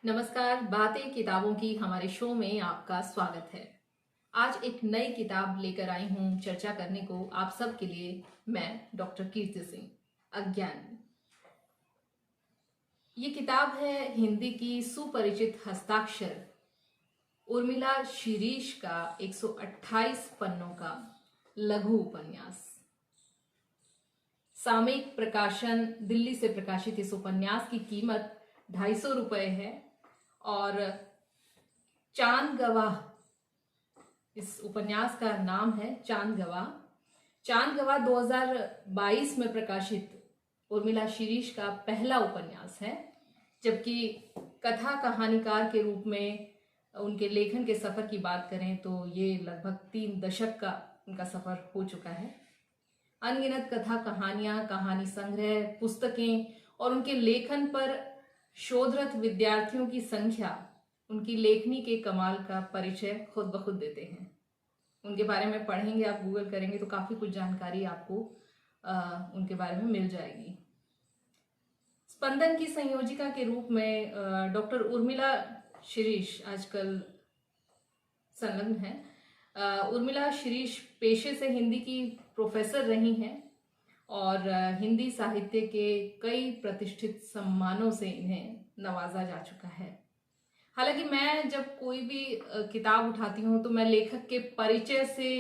नमस्कार। बातें किताबों की हमारे शो में आपका स्वागत है। आज एक नई किताब लेकर आई हूं चर्चा करने को आप सब के लिए। मैं डॉक्टर कीर्ति सिंह, अज्ञानी। ये किताब है हिंदी की सुपरिचित हस्ताक्षर उर्मिला शिरीष का 128 पन्नों का लघु उपन्यास। सामयिक प्रकाशन दिल्ली से प्रकाशित इस उपन्यास की कीमत 250 रुपये है और चांद गवाह इस उपन्यास का नाम है। चांद गवाह 2022 में प्रकाशित उर्मिला शिरीष का पहला उपन्यास है, जबकि कथा कहानीकार के रूप में उनके लेखन के सफर की बात करें तो ये लगभग 3 दशक का उनका सफर हो चुका है। अनगिनत कथा कहानियां, कहानी संग्रह, पुस्तकें और उनके लेखन पर शोधरत विद्यार्थियों की संख्या उनकी लेखनी के कमाल का परिचय खुद ब खुद देते हैं। उनके बारे में पढ़ेंगे, आप गूगल करेंगे तो काफ़ी कुछ जानकारी आपको उनके बारे में मिल जाएगी। स्पंदन की संयोजिका के रूप में डॉक्टर उर्मिला शिरीष आजकल संलग्न है। उर्मिला शिरीष पेशे से हिंदी की प्रोफेसर रही हैं और हिंदी साहित्य के कई प्रतिष्ठित सम्मानों से इन्हें नवाजा जा चुका है। हालांकि मैं जब कोई भी किताब उठाती हूँ तो मैं लेखक के परिचय से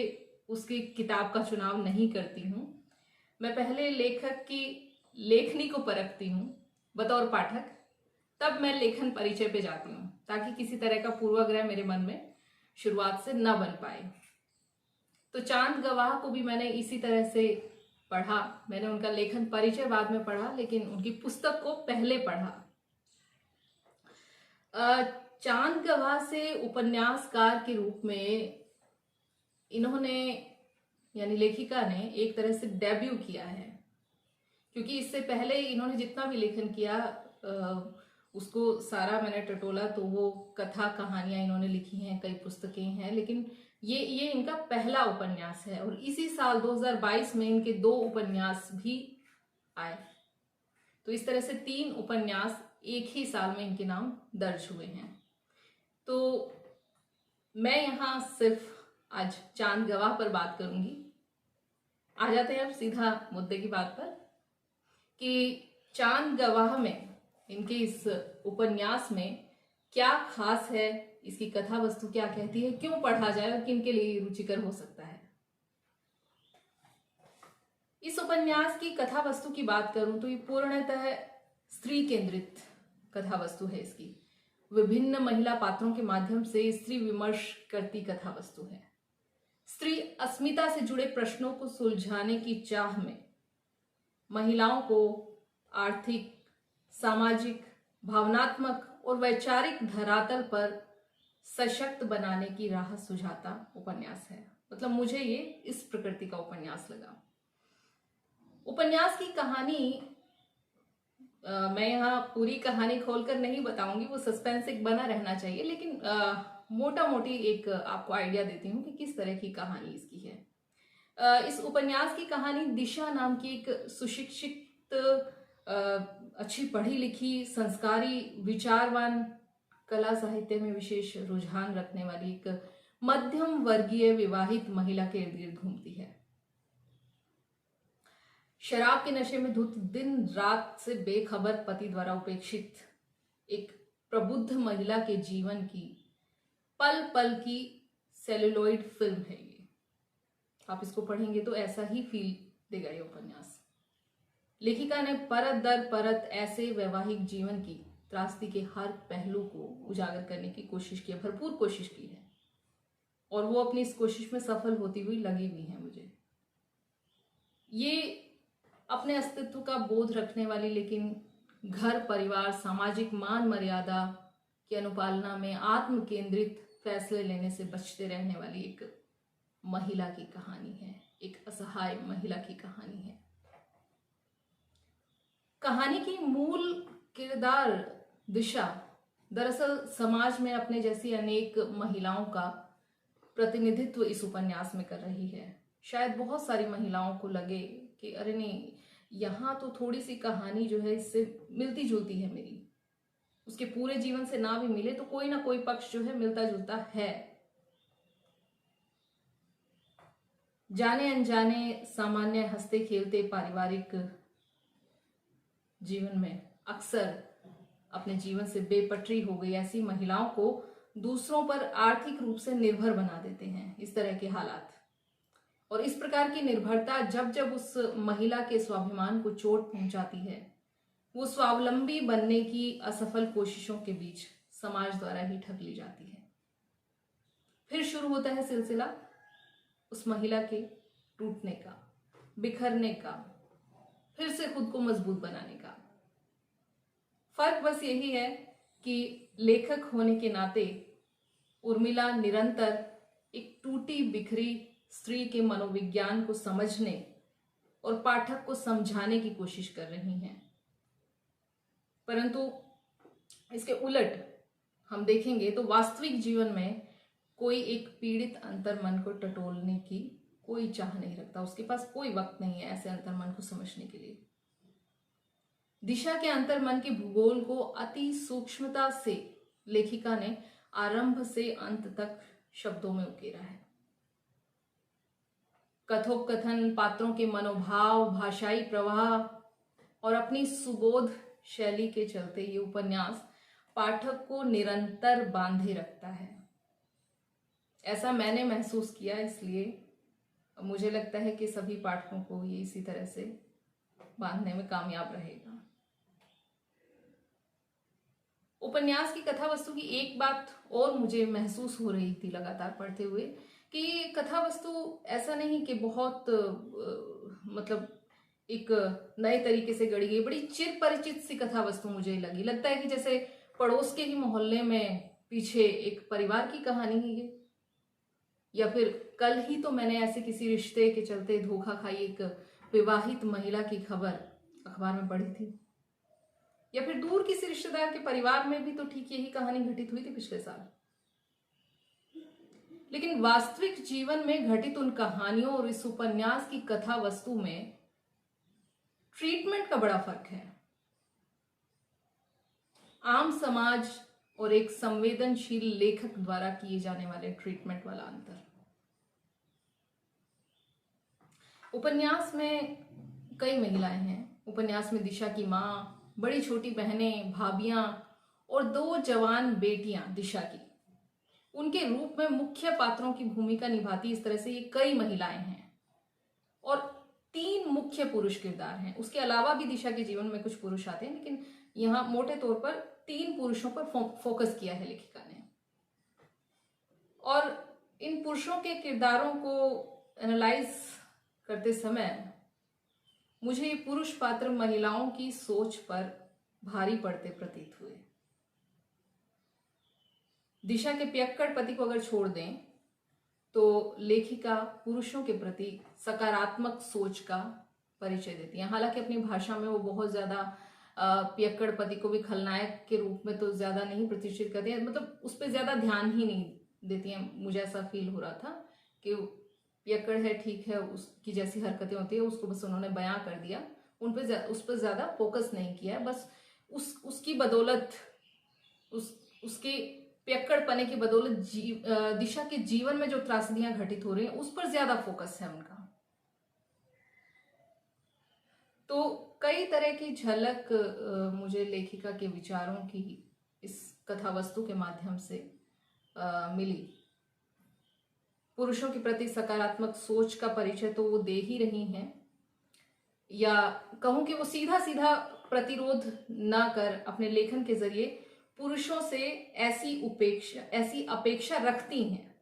उसकी किताब का चुनाव नहीं करती हूँ। मैं पहले लेखक की लेखनी को परखती हूँ बतौर पाठक, तब मैं लेखन परिचय पे जाती हूँ, ताकि किसी तरह का पूर्वाग्रह मेरे मन में शुरुआत से न बन पाए। तो चांद गवाह को भी मैंने इसी तरह से पढ़ा। मैंने उनका लेखन परिचय बाद में पढ़ा, लेकिन उनकी पुस्तक को पहले पढ़ा। चांद गवाह से उपन्यासकार के रूप में इन्होंने यानी लेखिका ने एक तरह से डेब्यू किया है, क्योंकि इससे पहले इन्होंने जितना भी लेखन किया उसको सारा मैंने टटोला तो वो कथा कहानियां इन्होंने लिखी हैं, कई पुस्तकें हैं, लेकिन ये इनका पहला उपन्यास है। और इसी साल 2022 में इनके 2 उपन्यास भी आए। तो इस तरह से 3 उपन्यास एक ही साल में इनके नाम दर्ज हुए हैं। तो मैं यहाँ सिर्फ आज चांद गवाह पर बात करूंगी। आ जाते हैं अब सीधा मुद्दे की बात पर कि चांद गवाह में इनके इस उपन्यास में क्या खास है, इसकी कथा वस्तु क्या कहती है, क्यों पढ़ा जाए और किन के लिए रुचिकर हो सकता है। इस उपन्यास की कथा वस्तु की बात करूं तो ये पूर्णतः स्त्री केंद्रित कथा वस्तु है। इसकी विभिन्न महिला पात्रों के माध्यम से स्त्री विमर्श करती कथा वस्तु है। स्त्री अस्मिता से जुड़े प्रश्नों को सुलझाने की चाह में महिलाओं को आर्थिक, सामाजिक, भावनात्मक और वैचारिक धरातल पर सशक्त बनाने की राह सुझाता उपन्यास है। मतलब मुझे ये इस प्रकृति का उपन्यास लगा। उपन्यास की कहानी मैं यहाँ पूरी कहानी खोलकर नहीं बताऊंगी, वो सस्पेंस एक बना रहना चाहिए, लेकिन मोटा मोटी एक आपको आइडिया देती हूँ कि किस तरह की कहानी इसकी है। इस उपन्यास की कहानी दिशा नाम की एक सुशिक्षित, अच्छी पढ़ी लिखी, संस्कारी, विचारवान, कला साहित्य में विशेष रुझान रखने वाली एक मध्यम वर्गीय विवाहित महिला के इर्द गिर्द घूमती है। शराब के नशे में धुत, दिन रात से बेखबर पति द्वारा उपेक्षित एक प्रबुद्ध महिला के जीवन की पल पल की सेलुलॉइड फिल्म है ये। आप इसको पढ़ेंगे तो ऐसा ही फील देगा ये उपन्यास। लेखिका ने परत दर परत ऐसे वैवाहिक जीवन की त्रासदी के हर पहलू को उजागर करने की कोशिश की है, भरपूर कोशिश की है, और वो अपनी इस कोशिश में सफल होती हुई लगी हुई है। मुझे ये अपने अस्तित्व का बोध रखने वाली, लेकिन घर परिवार, सामाजिक मान मर्यादा की अनुपालना में आत्म केंद्रित फैसले लेने से बचते रहने वाली एक महिला की कहानी है, एक असहाय महिला की कहानी है। कहानी की मूल किरदार दिशा दरअसल समाज में अपने जैसी अनेक महिलाओं का प्रतिनिधित्व इस उपन्यास में कर रही है। शायद बहुत सारी महिलाओं को लगे कि अरे नहीं, यहाँ तो थोड़ी सी कहानी जो है इससे मिलती जुलती है मेरी, उसके पूरे जीवन से ना भी मिले तो कोई ना कोई पक्ष जो है मिलता जुलता है। जाने अनजाने सामान्य हंसते खेलते पारिवारिक जीवन में अक्सर अपने जीवन से बेपटरी हो गई ऐसी महिलाओं को दूसरों पर आर्थिक रूप से निर्भर बना देते हैं इस तरह के हालात। और इस प्रकार की निर्भरता जब जब उस महिला के स्वाभिमान को चोट पहुंचाती है, वो स्वावलंबी बनने की असफल कोशिशों के बीच समाज द्वारा ही ठग ली जाती है। फिर शुरू होता है सिलसिला उस महिला के टूटने का, बिखरने का, फिर से खुद को मजबूत बनाने का। फर्क बस यही है कि लेखक होने के नाते उर्मिला निरंतर एक टूटी बिखरी स्त्री के मनोविज्ञान को समझने और पाठक को समझाने की कोशिश कर रही हैं। परंतु इसके उलट हम देखेंगे तो वास्तविक जीवन में कोई एक पीड़ित अंतर्मन को टटोलने की कोई चाह नहीं रखता, उसके पास कोई वक्त नहीं है ऐसे अंतर्मन को समझने के लिए। दिशा के अंतर्मन के भूगोल को अति सूक्ष्मता से लेखिका ने आरंभ से अंत तक शब्दों में उकेरा है। कथोपकथन, पात्रों के मनोभाव, भाषाई प्रवाह और अपनी सुबोध शैली के चलते ये उपन्यास पाठक को निरंतर बांधे रखता है। ऐसा मैंने महसूस किया, इसलिए मुझे लगता है कि सभी पाठकों को ये इसी तरह से बांधने में कामयाब रहेगा। उपन्यास की कथा वस्तु की एक बात और मुझे महसूस हो रही थी लगातार पढ़ते हुए कि कथा वस्तु ऐसा नहीं कि बहुत मतलब एक नए तरीके से गढ़ी गई, बड़ी चिर परिचित सी कथा वस्तु मुझे लगी। लगता है कि जैसे पड़ोस के ही मोहल्ले में पीछे एक परिवार की कहानी है ये, या फिर कल ही तो मैंने ऐसे किसी रिश्ते के चलते धोखा खाई एक विवाहित महिला की खबर अखबार में पढ़ी थी, या फिर दूर किसी रिश्तेदार के परिवार में भी तो ठीक यही कहानी घटित हुई थी पिछले साल। लेकिन वास्तविक जीवन में घटित उन कहानियों और इस उपन्यास की कथा वस्तु में ट्रीटमेंट का बड़ा फर्क है। आम समाज और एक संवेदनशील लेखक द्वारा किए जाने वाले ट्रीटमेंट वाला अंतर। उपन्यास में कई महिलाएं हैं। उपन्यास में दिशा की माँ, बड़ी छोटी बहनें, भाभियां और 2 जवान बेटियां दिशा की, उनके रूप में मुख्य पात्रों की भूमिका निभाती इस तरह से ये कई महिलाएं हैं और 3 मुख्य पुरुष किरदार हैं। उसके अलावा भी दिशा के जीवन में कुछ पुरुष आते हैं, लेकिन यहाँ मोटे तौर पर 3 पुरुषों पर फोकस किया है लेखिका ने। और इन पुरुषों के किरदारों को एनालाइज करते समय मुझे ये पुरुष पात्र महिलाओं की सोच पर भारी पड़ते प्रतीत हुए। दिशा के पियक्कड़ पति को अगर छोड़ दें तो लेखिका पुरुषों के प्रति सकारात्मक सोच का परिचय देती है। हालांकि अपनी भाषा में वो बहुत ज्यादा पियक्कड़ पति को भी खलनायक के रूप में तो ज्यादा नहीं प्रतिष्ठित करती है, मतलब उस पर ज्यादा ध्यान ही नहीं देती हैं। मुझे ऐसा फील हो रहा था कि पियक्कड़ है, ठीक है, उसकी जैसी हरकतें होती है उसको बस उन्होंने बयां कर दिया, उस पर ज्यादा फोकस नहीं किया। बस उसकी बदौलत, उसके पियक्कड़पने की बदौलत दिशा के जीवन में जो त्रासदियां घटित हो रही हैं उस पर ज्यादा फोकस है उनका। तो कई तरह की झलक मुझे लेखिका के विचारों की इस कथा वस्तु के माध्यम से मिली। पुरुषों के प्रति सकारात्मक सोच का परिचय तो वो दे ही रही हैं, या कहूं कि वो सीधा सीधा प्रतिरोध ना कर अपने लेखन के जरिए पुरुषों से ऐसी अपेक्षा रखती हैं।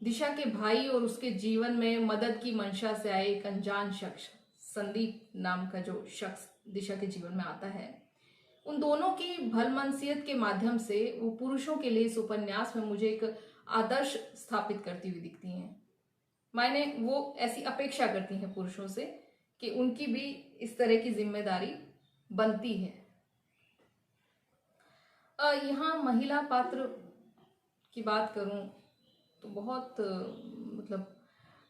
दिशा के भाई और उसके जीवन में मदद की मंशा से आए एक अनजान शख्स, संदीप नाम का जो शख्स दिशा के जीवन में आता है, उन दोनों की भलमनसियत के माध्यम से वो पुरुषों के लिए इस उपन्यास में मुझे एक आदर्श स्थापित करती हुई दिखती हैं। मायने वो ऐसी अपेक्षा करती हैं पुरुषों से कि उनकी भी इस तरह की जिम्मेदारी बनती है। यहाँ महिला पात्र की बात करूं तो बहुत मतलब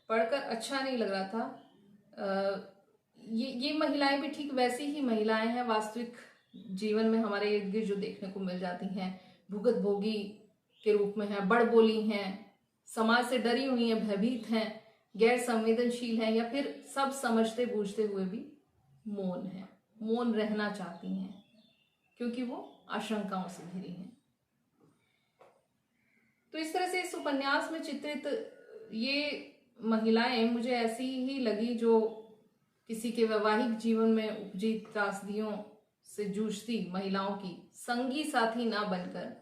पढ़कर अच्छा नहीं लग रहा था। ये महिलाएं भी ठीक वैसी ही महिलाएं हैं वास्तविक जीवन में हमारे इर्द गिर्द जो देखने को मिल जाती हैं, भुगत भोगी के रूप में हैं, बड़बोली हैं, समाज से डरी हुई हैं, भयभीत हैं, गैर संवेदनशील हैं, या फिर सब समझते बूझते हुए भी मौन है, मौन रहना चाहती हैं क्योंकि वो आशंकाओं से घिरी हैं। तो इस तरह से इस उपन्यास में चित्रित ये महिलाएं मुझे ऐसी ही लगी जो किसी के वैवाहिक जीवन में उपजी त्रासदियों से जूझती महिलाओं की संगी साथी ना बनकर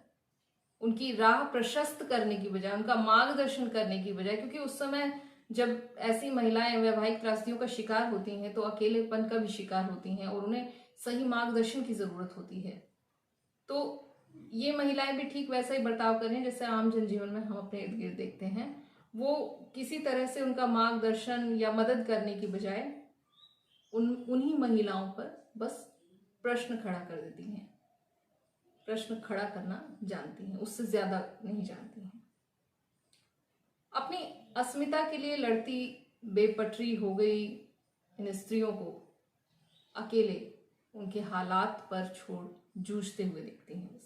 उनकी राह प्रशस्त करने की बजाय, उनका मार्गदर्शन करने की बजाय, क्योंकि उस समय जब ऐसी महिलाएं वैवाहिक त्रासदियों का शिकार होती हैं तो अकेलेपन का भी शिकार होती हैं और उन्हें सही मार्गदर्शन की जरूरत होती है। तो ये महिलाएं भी ठीक वैसा ही बर्ताव कर रही हैं जैसे आम जनजीवन में हम अपने इर्द गिर्द देखते हैं। वो किसी तरह से उनका मार्गदर्शन या मदद करने की बजाय उन्हीं महिलाओं पर बस प्रश्न खड़ा कर देती हैं, प्रश्न खड़ा करना जानती हैं, उससे ज्यादा नहीं जानती हैं। अपनी अस्मिता के लिए लड़ती बेपटरी हो गई इन स्त्रियों को अकेले उनके हालात पर छोड़ जूझते हुए दिखती हैं।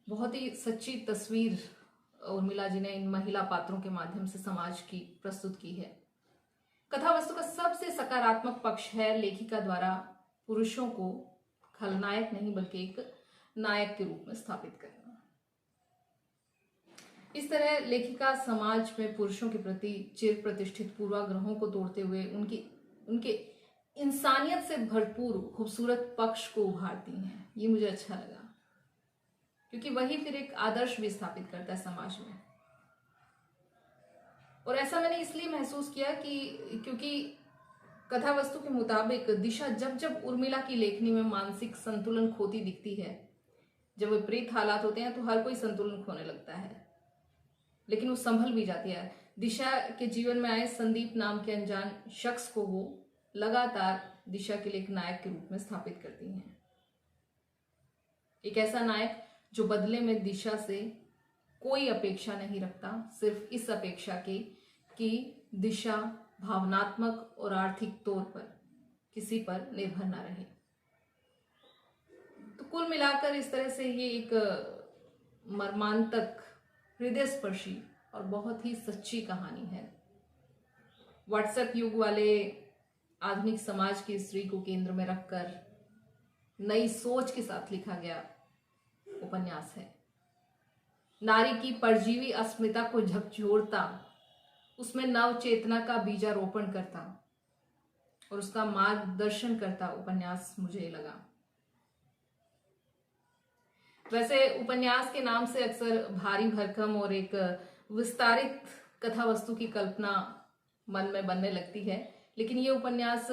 बहुत ही सच्ची तस्वीर उर्मिला जी ने इन महिला पात्रों के माध्यम से समाज की प्रस्तुत की है। कथा वस्तु का सबसे सकारात्मक पक्ष है लेखिका द्वारा पुरुषों को खलनायक नहीं बल्कि एक नायक के रूप में स्थापित करना। इस तरह लेखिका समाज में पुरुषों के प्रति चिर प्रतिष्ठित पूर्वाग्रहों को तोड़ते हुए उनके इंसानियत से भरपूर खूबसूरत पक्ष को उभारती हैं। ये मुझे अच्छा लगा क्योंकि वही फिर एक आदर्श भी स्थापित करता है समाज में। और ऐसा मैंने इसलिए महसूस किया कि क्योंकि कथा वस्तु के मुताबिक दिशा जब जब उर्मिला की लेखनी में मानसिक संतुलन खोती दिखती है, जब विपरीत हालात होते हैं तो हर कोई संतुलन खोने लगता है, लेकिन वो संभल भी जाती है। दिशा के जीवन में आए संदीप नाम के अनजान शख्स को वो लगातार दिशा के लिए एक नायक के रूप में स्थापित करती हैं। एक ऐसा नायक जो बदले में दिशा से कोई अपेक्षा नहीं रखता, सिर्फ इस अपेक्षा की कि दिशा भावनात्मक और आर्थिक तौर पर किसी पर निर्भर न रहे। तो कुल मिलाकर इस तरह से ये एक मर्मांतक, हृदय स्पर्शी और बहुत ही सच्ची कहानी है। व्हाट्सएप युग वाले आधुनिक समाज की स्त्री को केंद्र में रखकर नई सोच के साथ लिखा गया उपन्यास है। नारी की परजीवी अस्मिता को झकझोरता, उसमें नव चेतना का बीजारोपण करता और उसका मार्गदर्शन करता उपन्यास मुझे लगा। वैसे उपन्यास के नाम से अक्सर भारी भरकम और एक विस्तारित कथा वस्तु की कल्पना मन में बनने लगती है, लेकिन ये उपन्यास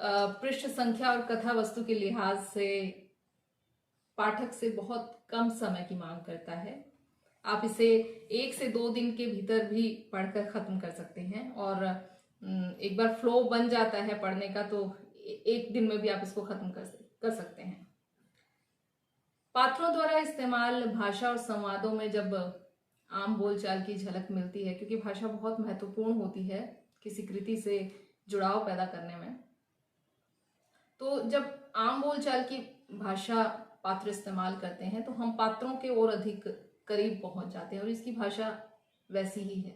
पृष्ठ संख्या और कथा वस्तु के लिहाज से पाठक से बहुत कम समय की मांग करता है। आप इसे 1 से 2 दिन के भीतर भी पढ़कर खत्म कर सकते हैं और एक बार फ्लो बन जाता है पढ़ने का तो 1 दिन में भी आप इसको खत्म कर सकते हैं। पात्रों द्वारा इस्तेमाल भाषा और संवादों में जब आम बोलचाल की झलक मिलती है, क्योंकि भाषा बहुत महत्वपूर्ण होती है किसी कृति से जुड़ाव पैदा करने में, तो जब आम बोलचाल की भाषा पात्र इस्तेमाल करते हैं तो हम पात्रों के और अधिक करीब पहुंच जाते हैं और इसकी भाषा वैसी ही है।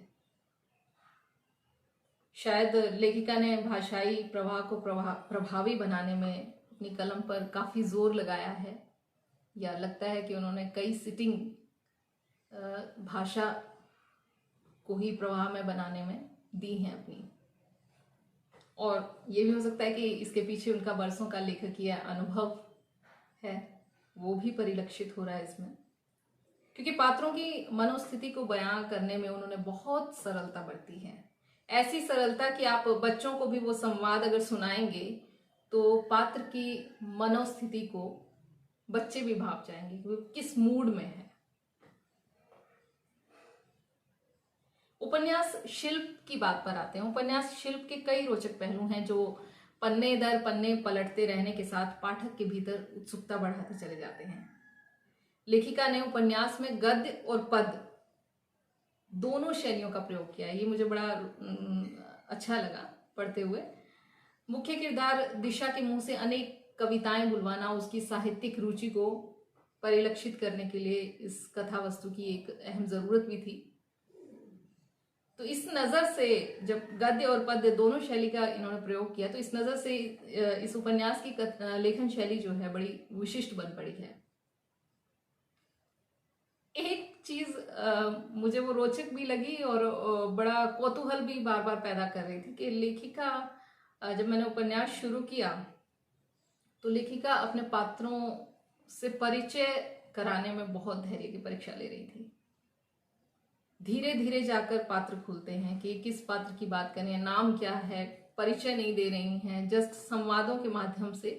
शायद लेखिका ने भाषाई प्रवाह को प्रभावी बनाने में अपनी कलम पर काफी जोर लगाया है, या लगता है कि उन्होंने कई सिटिंग भाषा को ही प्रवाह में बनाने में दी हैं अपनी। और ये भी हो सकता है कि इसके पीछे उनका बरसों का लेखकीय अनुभव है, वो भी परिलक्षित हो रहा है इसमें, क्योंकि पात्रों की मनोस्थिति को बयां करने में उन्होंने बहुत सरलता बरती है। ऐसी सरलता कि आप बच्चों को भी वो संवाद अगर सुनाएंगे तो पात्र की मनोस्थिति को बच्चे भी भाप जाएंगे कि वो किस मूड में है। उपन्यास शिल्प की बात पर आते हैं। उपन्यास शिल्प के कई रोचक पहलू हैं जो पन्ने दर पन्ने पलटते रहने के साथ पाठक के भीतर उत्सुकता बढ़ाते चले जाते हैं। लेखिका ने उपन्यास में गद्य और पद दोनों शैलियों का प्रयोग किया है। ये मुझे बड़ा अच्छा लगा पढ़ते हुए। मुख्य किरदार दिशा के मुंह से अनेक कविताएं बुलवाना उसकी साहित्यिक रुचि को परिलक्षित करने के लिए इस कथा वस्तु की एक अहम जरूरत भी थी। तो इस नजर से जब गद्य और पद्य दोनों शैली का इन्होंने प्रयोग किया तो इस नजर से इस उपन्यास की लेखन शैली जो है बड़ी विशिष्ट बन पड़ी है। एक चीज मुझे वो रोचक भी लगी और बड़ा कौतूहल भी बार बार पैदा कर रही थी कि लेखिका जब मैंने उपन्यास शुरू किया तो लेखिका अपने पात्रों से परिचय कराने में बहुत धैर्य की परीक्षा ले रही थी। धीरे धीरे जाकर पात्र खुलते हैं कि किस पात्र की बात करें, नाम क्या है, परिचय नहीं दे रही हैं, जस्ट संवादों के माध्यम से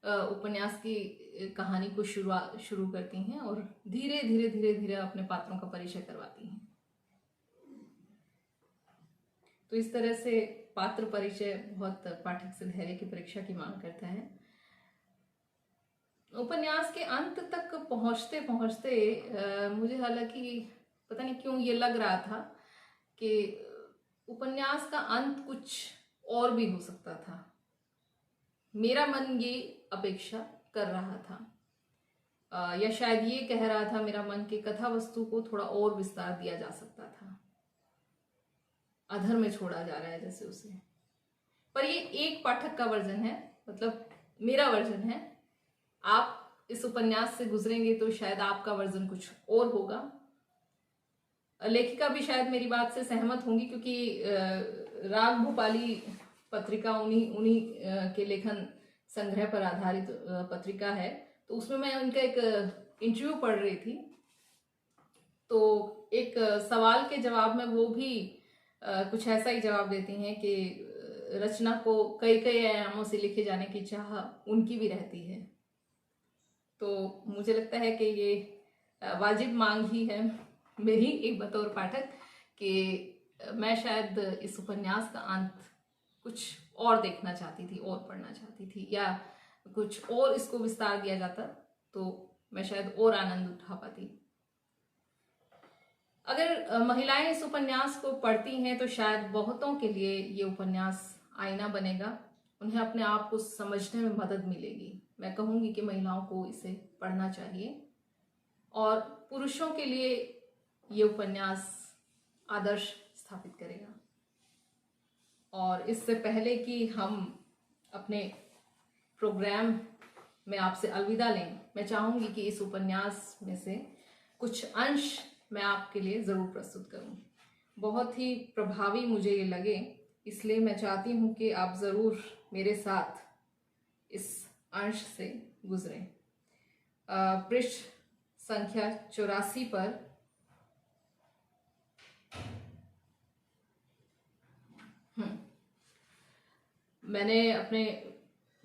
उपन्यास की कहानी को शुरू करती हैं और धीरे धीरे धीरे धीरे अपने पात्रों का परिचय करवाती हैं। तो इस तरह से पात्र परिचय बहुत पाठक से धैर्य की परीक्षा की मांग करता है। उपन्यास के अंत तक पहुंचते पहुंचते मुझे हालांकि पता नहीं क्यों ये लग रहा था कि उपन्यास का अंत कुछ और भी हो सकता था। मेरा मन ये अपेक्षा कर रहा था या शायद ये कह रहा था मेरा मन कि कथा वस्तु को थोड़ा और विस्तार दिया जा सकता था, अधर में छोड़ा जा रहा है जैसे उसे। पर ये एक पाठक का वर्जन है, मतलब मेरा वर्जन है। आप इस उपन्यास से गुजरेंगे तो शायद आपका वर्जन कुछ और होगा। लेखिका भी शायद मेरी बात से सहमत होंगी क्योंकि राग भोपाली पत्रिका उन्हीं के लेखन संग्रह पर आधारित पत्रिका है। तो उसमें मैं उनका एक इंटरव्यू पढ़ रही थी, तो एक सवाल के जवाब में वो भी कुछ ऐसा ही जवाब देती हैं कि रचना को कई कई आयामों से लिखे जाने की चाह उनकी भी रहती है। तो मुझे लगता है कि ये वाजिब मांग ही है मेरी एक बतौर पाठक कि मैं शायद इस उपन्यास का अंत कुछ और देखना चाहती थी, और पढ़ना चाहती थी, या कुछ और इसको विस्तार दिया जाता तो मैं शायद और आनंद उठा पाती। अगर महिलाएं इस उपन्यास को पढ़ती हैं तो शायद बहुतों के लिए ये उपन्यास आईना बनेगा, उन्हें अपने आप को समझने में मदद मिलेगी। मैं कहूँगी कि महिलाओं को इसे पढ़ना चाहिए। और पुरुषों के लिए ये उपन्यास आदर्श स्थापित करेगा। और इससे पहले कि हम अपने प्रोग्राम में आपसे अलविदा लें, मैं चाहूँगी कि इस उपन्यास में से कुछ अंश मैं आपके लिए ज़रूर प्रस्तुत करूँ। बहुत ही प्रभावी मुझे ये लगे, इसलिए मैं चाहती हूँ कि आप ज़रूर मेरे साथ इस अंश से गुजरें। पृष्ठ संख्या 84 पर मैंने अपने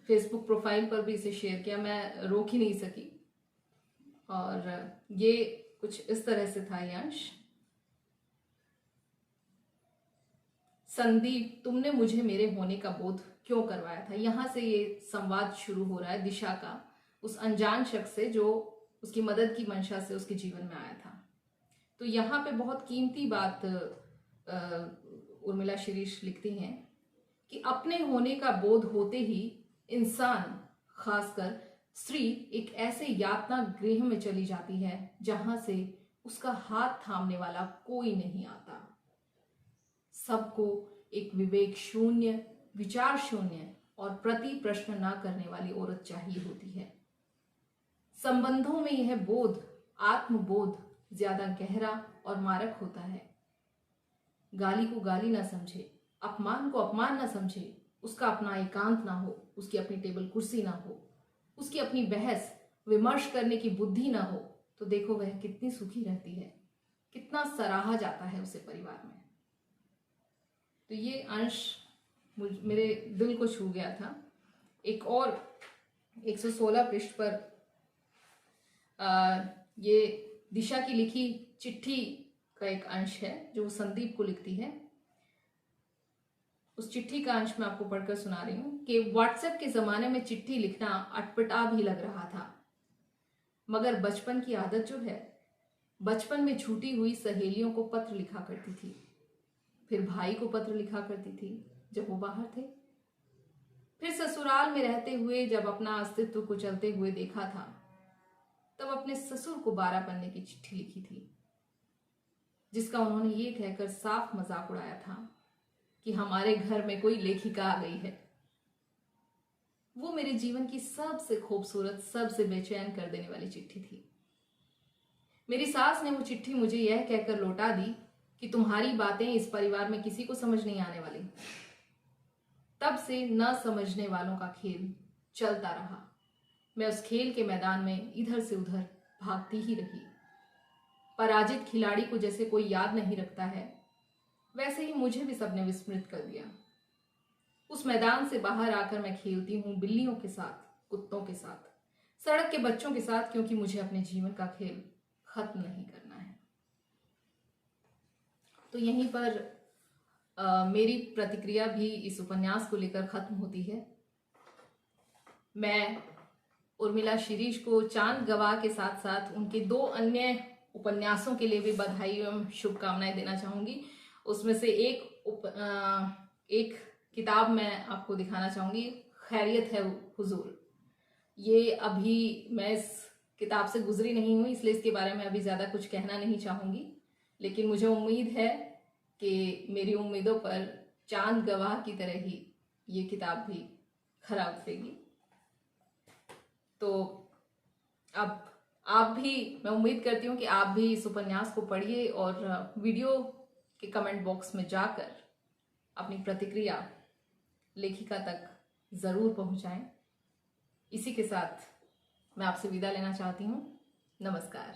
फेसबुक प्रोफाइल पर भी इसे शेयर किया, मैं रोक ही नहीं सकी। और ये कुछ इस तरह से था ये अंश। संदीप, तुमने मुझे मेरे होने का बोध क्यों करवाया था। यहाँ से ये संवाद शुरू हो रहा है दिशा का उस अनजान शख्स से जो उसकी मदद की मंशा से उसके जीवन में आया था। तो यहाँ पे बहुत कीमती बात उर्मिला शिरीष लिखती हैं कि अपने होने का बोध होते ही इंसान, खासकर स्त्री, एक ऐसे यातना गृह में चली जाती है जहां से उसका हाथ थामने वाला कोई नहीं आता। सबको एक विवेक शून्य, विचार शून्य और प्रति प्रश्न ना करने वाली औरत चाहिए होती है। संबंधों में यह बोध, आत्मबोध, ज्यादा गहरा और मारक होता है। गाली को गाली ना समझे, अपमान को अपमान ना समझे, उसका अपना एकांत ना हो, उसकी अपनी टेबल कुर्सी ना हो, उसकी अपनी बहस विमर्श करने की बुद्धि ना हो, तो देखो वह कितनी सुखी रहती है, कितना सराहा जाता है उसे परिवार में। तो ये अंश मेरे दिल को छू गया था। एक और 116 पृष्ठ पर ये दिशा की लिखी चिट्ठी का एक अंश है जो संदीप को लिखती है। उस चिट्ठी का अंश मैं आपको पढ़कर सुना रही हूं कि व्हाट्सएप के जमाने में चिट्ठी लिखना अटपटा भी लग रहा था, मगर बचपन की आदत जो है, बचपन में छूटी हुई सहेलियों को पत्र लिखा करती थी, फिर भाई को पत्र लिखा करती थी जब वो बाहर थे, फिर ससुराल में रहते हुए जब अपना अस्तित्व को चलते हुए देखा था, तब अपने ससुर को 12 पन्ने की चिट्ठी लिखी थी, जिसका उन्होंने ये कहकर साफ मजाक उड़ाया था कि हमारे घर में कोई लेखिका आ गई है। वो मेरे जीवन की सबसे खूबसूरत, सबसे बेचैन कर देने वाली चिट्ठी थी। मेरी सास ने वो चिट्ठी मुझे यह कहकर लौटा दी कि तुम्हारी बातें इस परिवार में किसी को समझ नहीं आने वाली। तब से न समझने वालों का खेल चलता रहा। मैं उस खेल के मैदान में इधर से उधर भागती ही रही। पराजित खिलाड़ी को जैसे कोई याद नहीं रखता है, वैसे ही मुझे भी सबने विस्मृत कर दिया। उस मैदान से बाहर आकर मैं खेलती हूँ बिल्लियों के साथ, कुत्तों के साथ, सड़क के बच्चों के साथ, क्योंकि मुझे अपने जीवन का खेल खत्म नहीं करना है। तो यहीं पर मेरी प्रतिक्रिया भी इस उपन्यास को लेकर खत्म होती है। मैं उर्मिला शिरीष को चांद गवाह के साथ साथ उनके 2 अन्य उपन्यासों के लिए भी बधाई एवं शुभकामनाएं देना चाहूंगी। उसमें से एक किताब मैं आपको दिखाना चाहूंगी, खैरियत है हुजूर। ये अभी मैं इस किताब से गुजरी नहीं हूँ, इसलिए इसके बारे में अभी ज़्यादा कुछ कहना नहीं चाहूँगी, लेकिन मुझे उम्मीद है कि मेरी उम्मीदों पर चांद गवाह की तरह ही ये किताब भी खरा उतरेगी। तो अब आप भी, मैं उम्मीद करती हूँ कि आप भी इस उपन्यास को पढ़िए और वीडियो के कमेंट बॉक्स में जाकर अपनी प्रतिक्रिया लेखिका तक ज़रूर पहुँचाएं। इसी के साथ मैं आपसे विदा लेना चाहती हूँ। नमस्कार।